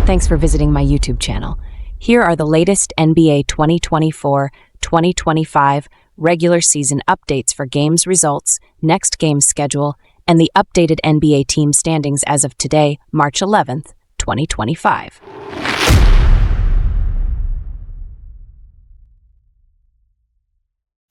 Thanks for visiting my YouTube channel. Here are the latest NBA 2024-2025 regular season updates for games results, next game's schedule, and the updated NBA team standings as of today, March 11th, 2025.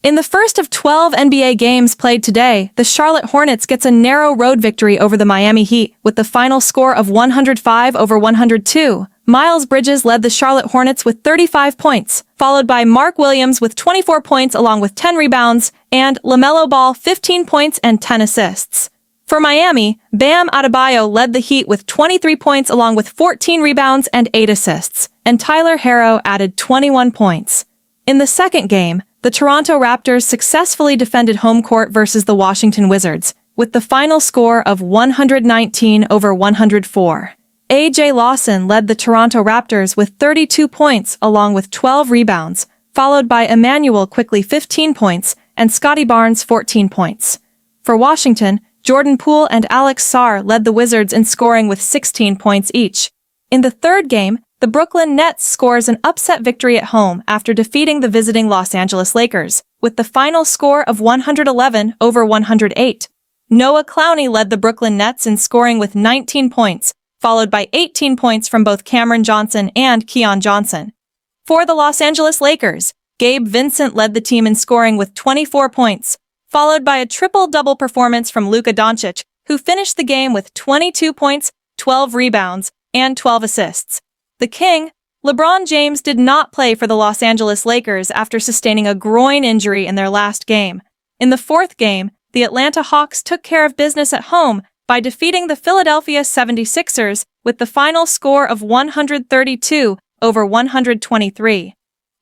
In the first of 12 NBA games played today, the Charlotte Hornets gets a narrow road victory over the Miami Heat with the final score of 105-102. Miles Bridges led the Charlotte Hornets with 35 points, followed by Mark Williams with 24 points along with 10 rebounds, and LaMelo Ball 15 points and 10 assists. For Miami, Bam Adebayo led the Heat with 23 points along with 14 rebounds and 8 assists, and Tyler Herro added 21 points. In the second game, the Toronto Raptors successfully defended home court versus the Washington Wizards, with the final score of 119-104. A.J. Lawson led the Toronto Raptors with 32 points along with 12 rebounds, followed by Emmanuel Quickley 15 points and Scotty Barnes 14 points. For Washington, Jordan Poole and Alex Sarr led the Wizards in scoring with 16 points each. In the third game, the Brooklyn Nets scores an upset victory at home after defeating the visiting Los Angeles Lakers, with the final score of 111-108. Noah Clowney led the Brooklyn Nets in scoring with 19 points, followed by 18 points from both Cameron Johnson and Keon Johnson. For the Los Angeles Lakers, Gabe Vincent led the team in scoring with 24 points, followed by a triple-double performance from Luka Doncic, who finished the game with 22 points, 12 rebounds, and 12 assists. The King, LeBron James, did not play for the Los Angeles Lakers after sustaining a groin injury in their last game. In the fourth game, the Atlanta Hawks took care of business at home by defeating the Philadelphia 76ers with the final score of 132-123.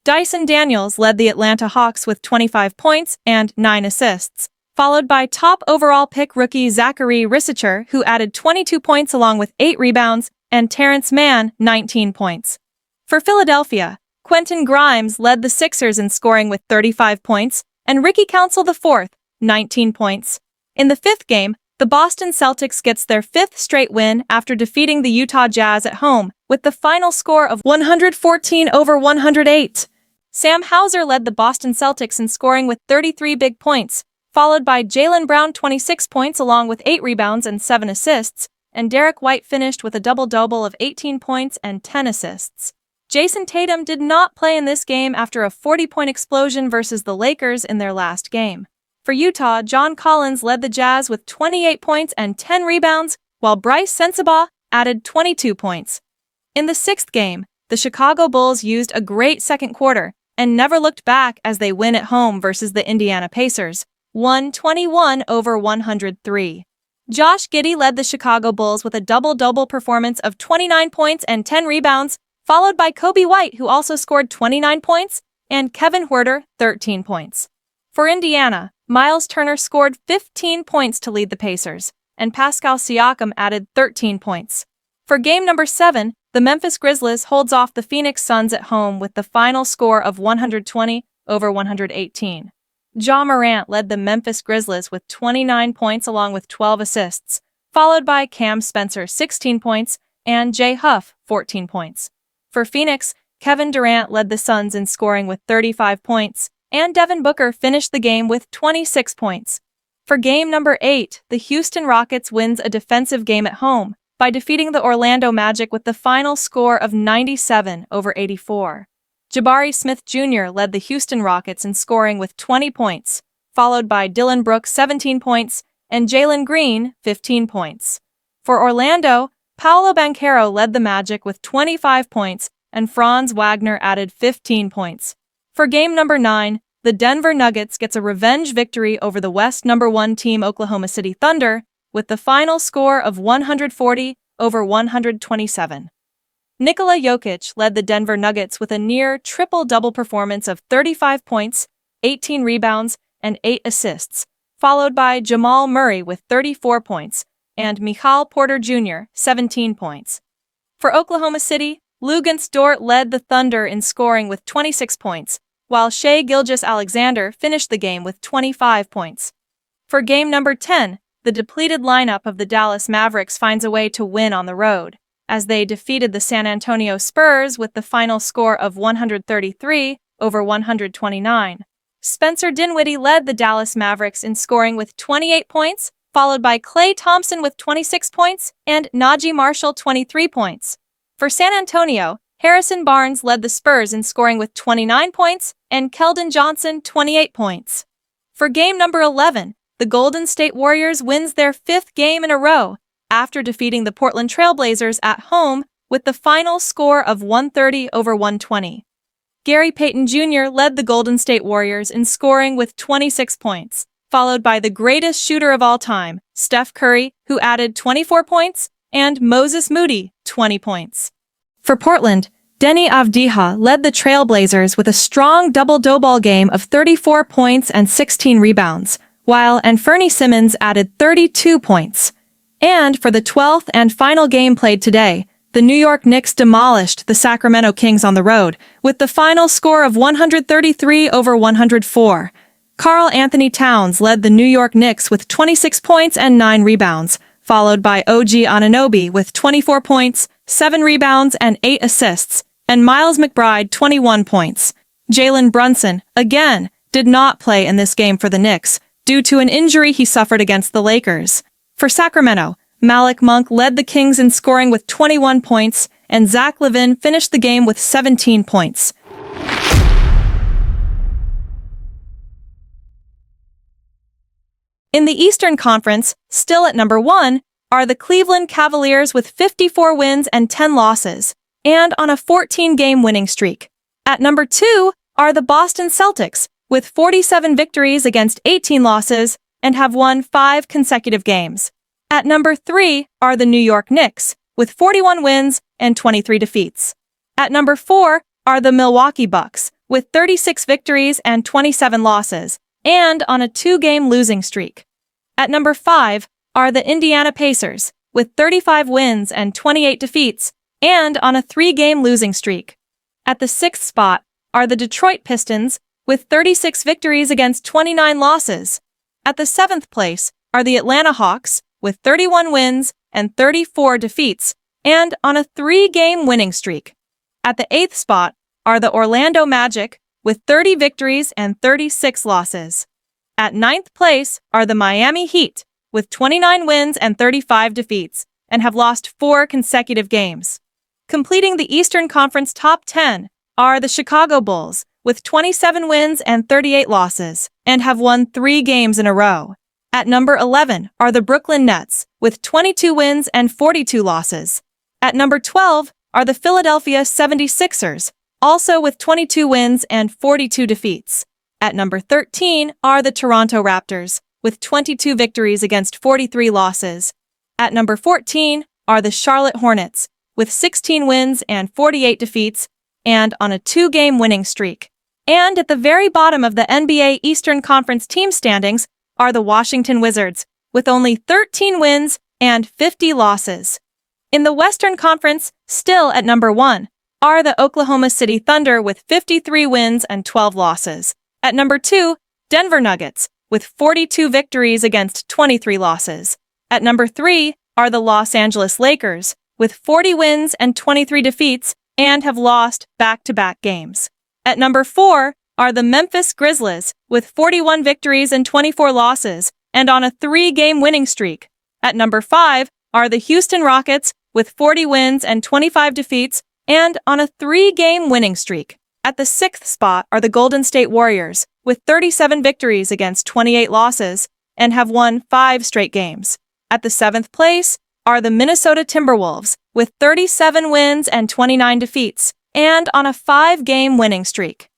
Dyson Daniels led the Atlanta Hawks with 25 points and 9 assists, followed by top overall pick rookie Zachary Risacher, who added 22 points along with 8 rebounds, and Terrence Mann 19 points. For Philadelphia, Quentin Grimes led the Sixers in scoring with 35 points, and Ricky Council IV 19 points. In the fifth game, the Boston Celtics gets their fifth straight win after defeating the Utah Jazz at home with the final score of 114-108. Sam Hauser led the Boston Celtics in scoring with 33 big points, followed by Jaylen Brown 26 points along with 8 rebounds and 7 assists, and Derek White finished with a double-double of 18 points and 10 assists. Jason Tatum did not play in this game after a 40-point explosion versus the Lakers in their last game. For Utah, John Collins led the Jazz with 28 points and 10 rebounds, while Bryce Sensabaugh added 22 points. In the sixth game, the Chicago Bulls used a great second quarter and never looked back as they win at home versus the Indiana Pacers, 121-103. Josh Giddey led the Chicago Bulls with a double-double performance of 29 points and 10 rebounds, followed by Kobe White, who also scored 29 points, and Kevin Huerter 13 points. For Indiana, Miles Turner scored 15 points to lead the Pacers, and Pascal Siakam added 13 points. For game number 7, the Memphis Grizzlies holds off the Phoenix Suns at home with the final score of 120-118. Ja Morant led the Memphis Grizzlies with 29 points along with 12 assists, followed by Cam Spencer 16 points and Jay Huff 14 points. For Phoenix, Kevin Durant led the Suns in scoring with 35 points, and Devin Booker finished the game with 26 points. For game number 8, the Houston Rockets wins a defensive game at home by defeating the Orlando Magic with the final score of 97-84. Jabari Smith Jr. led the Houston Rockets in scoring with 20 points, followed by Dillon Brooks 17 points and Jalen Green 15 points. For Orlando, Paolo Banchero led the Magic with 25 points and Franz Wagner added 15 points. For game number 9, the Denver Nuggets gets a revenge victory over the West #1 team Oklahoma City Thunder with the final score of 140-127. Nikola Jokic led the Denver Nuggets with a near triple-double performance of 35 points, 18 rebounds, and 8 assists, followed by Jamal Murray with 34 points and Michael Porter Jr. 17 points. For Oklahoma City, Luguentz Dort led the Thunder in scoring with 26 points, while Shai Gilgeous-Alexander finished the game with 25 points. For game number 10, the depleted lineup of the Dallas Mavericks finds a way to win on the road. as they defeated the San Antonio Spurs with the final score of 133-129. Spencer Dinwiddie led the Dallas Mavericks in scoring with 28 points, followed by Klay Thompson with 26 points and Najee Marshall 23 points. For San Antonio, Harrison Barnes led the Spurs in scoring with 29 points and Keldon Johnson 28 points. For game number 11, the Golden State Warriors wins their 5th game in a row after defeating the Portland Trail Blazers at home with the final score of 130-120. Gary Payton Jr. led the Golden State Warriors in scoring with 26 points, followed by the greatest shooter of all time, Steph Curry, who added 24 points, and Moses Moody, 20 points. For Portland, Deni Avdija led the Trail Blazers with a strong double-double game of 34 points and 16 rebounds, while Anfernee Simons added 32 points. And for the 12th and final game played today, the New York Knicks demolished the Sacramento Kings on the road with the final score of 133-104. Karl Anthony Towns led the New York Knicks with 26 points and 9 rebounds, followed by OG Anunoby with 24 points, 7 rebounds, and 8 assists, and Miles McBride 21 points. Jalen Brunson, again, did not play in this game for the Knicks due to an injury he suffered against the Lakers. For Sacramento, Malik Monk led the Kings in scoring with 21 points, and Zach LaVine finished the game with 17 points. In the Eastern Conference, still at number 1, are the Cleveland Cavaliers with 54 wins and 10 losses, and on a 14-game winning streak. At number 2 are the Boston Celtics, with 47 victories against 18 losses, and have won 5 consecutive games. At number 3 are the New York Knicks, with 41 wins and 23 defeats. At number 4 are the Milwaukee Bucks, with 36 victories and 27 losses, and on a 2-game losing streak. At number 5 are the Indiana Pacers, with 35 wins and 28 defeats, and on a 3-game losing streak. At the 6th spot are the Detroit Pistons, with 36 victories against 29 losses. At the 7th place are the Atlanta Hawks, with 31 wins and 34 defeats, and on a 3-game winning streak. At the 8th spot are the Orlando Magic, with 30 victories and 36 losses. At 9th place are the Miami Heat, with 29 wins and 35 defeats, and have lost 4 consecutive games. Completing the Eastern Conference top 10 are the Chicago Bulls, with 27 wins and 38 losses, and have won 3 games in a row. At number 11 are the Brooklyn Nets, with 22 wins and 42 losses. At number 12 are the Philadelphia 76ers, also with 22 wins and 42 defeats. At number 13 are the Toronto Raptors, with 22 victories against 43 losses. At number 14 are the Charlotte Hornets, with 16 wins and 48 defeats, and on a 2-game winning streak. And at the very bottom of the NBA Eastern Conference team standings are the Washington Wizards, with only 13 wins and 50 losses. In the Western Conference, still at number 1, are the Oklahoma City Thunder with 53 wins and 12 losses. At number 2, Denver Nuggets, with 42 victories against 23 losses. At number 3 are the Los Angeles Lakers, with 40 wins and 23 defeats, and have lost back-to-back games. At number 4 are the Memphis Grizzlies, with 41 victories and 24 losses, and on a 3-game winning streak. At number 5 are the Houston Rockets, with 40 wins and 25 defeats, and on a 3-game winning streak. At the 6th spot are the Golden State Warriors, with 37 victories against 28 losses, and have won 5 straight games. At the 7th place are the Minnesota Timberwolves, with 37 wins and 29 defeats, and on a 5-game winning streak.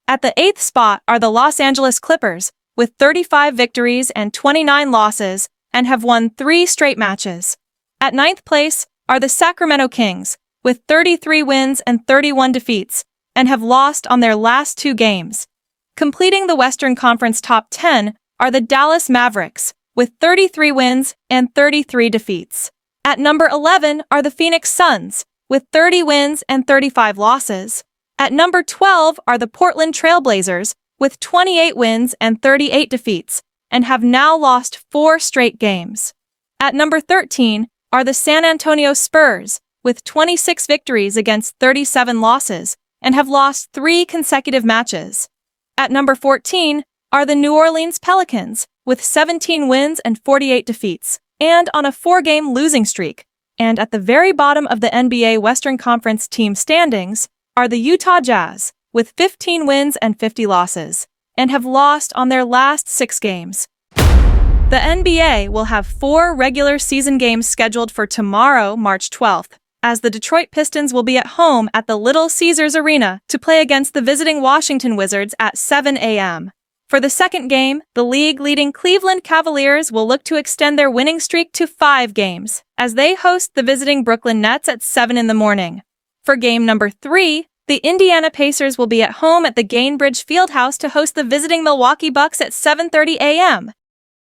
At the 8th spot are the Los Angeles Clippers, with 35 victories and 29 losses, and have won 3 straight matches. At 9th place are the Sacramento Kings, with 33 wins and 31 defeats, and have lost on their last 2 games. Completing the Western Conference top 10 are the Dallas Mavericks, with 33 wins and 33 defeats. At number 11 are the Phoenix Suns, with 30 wins and 35 losses. At number 12 are the Portland Trail Blazers, with 28 wins and 38 defeats, and have now lost 4 straight games. At number 13 are the San Antonio Spurs, with 26 victories against 37 losses, and have lost 3 consecutive matches. At number 14 are the New Orleans Pelicans, with 17 wins and 48 defeats, and on a 4-game losing streak. And at the very bottom of the NBA Western Conference team standings are the Utah Jazz, with 15 wins and 50 losses, and have lost on their last 6 games. The NBA will have 4 regular season games scheduled for tomorrow, March 12th, as the Detroit Pistons will be at home at the Little Caesars Arena to play against the visiting Washington Wizards at 7 a.m. For the second game, the league-leading Cleveland Cavaliers will look to extend their winning streak to 5 games, as they host the visiting Brooklyn Nets at 7 in the morning. For game number 3, the Indiana Pacers will be at home at the Gainbridge Fieldhouse to host the visiting Milwaukee Bucks at 7:30 a.m.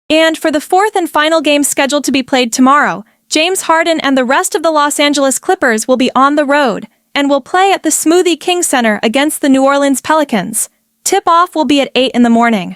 And for the 4th and final game scheduled to be played tomorrow, James Harden and the rest of the Los Angeles Clippers will be on the road and will play at the Smoothie King Center against the New Orleans Pelicans. Tip-off will be at 8 in the morning.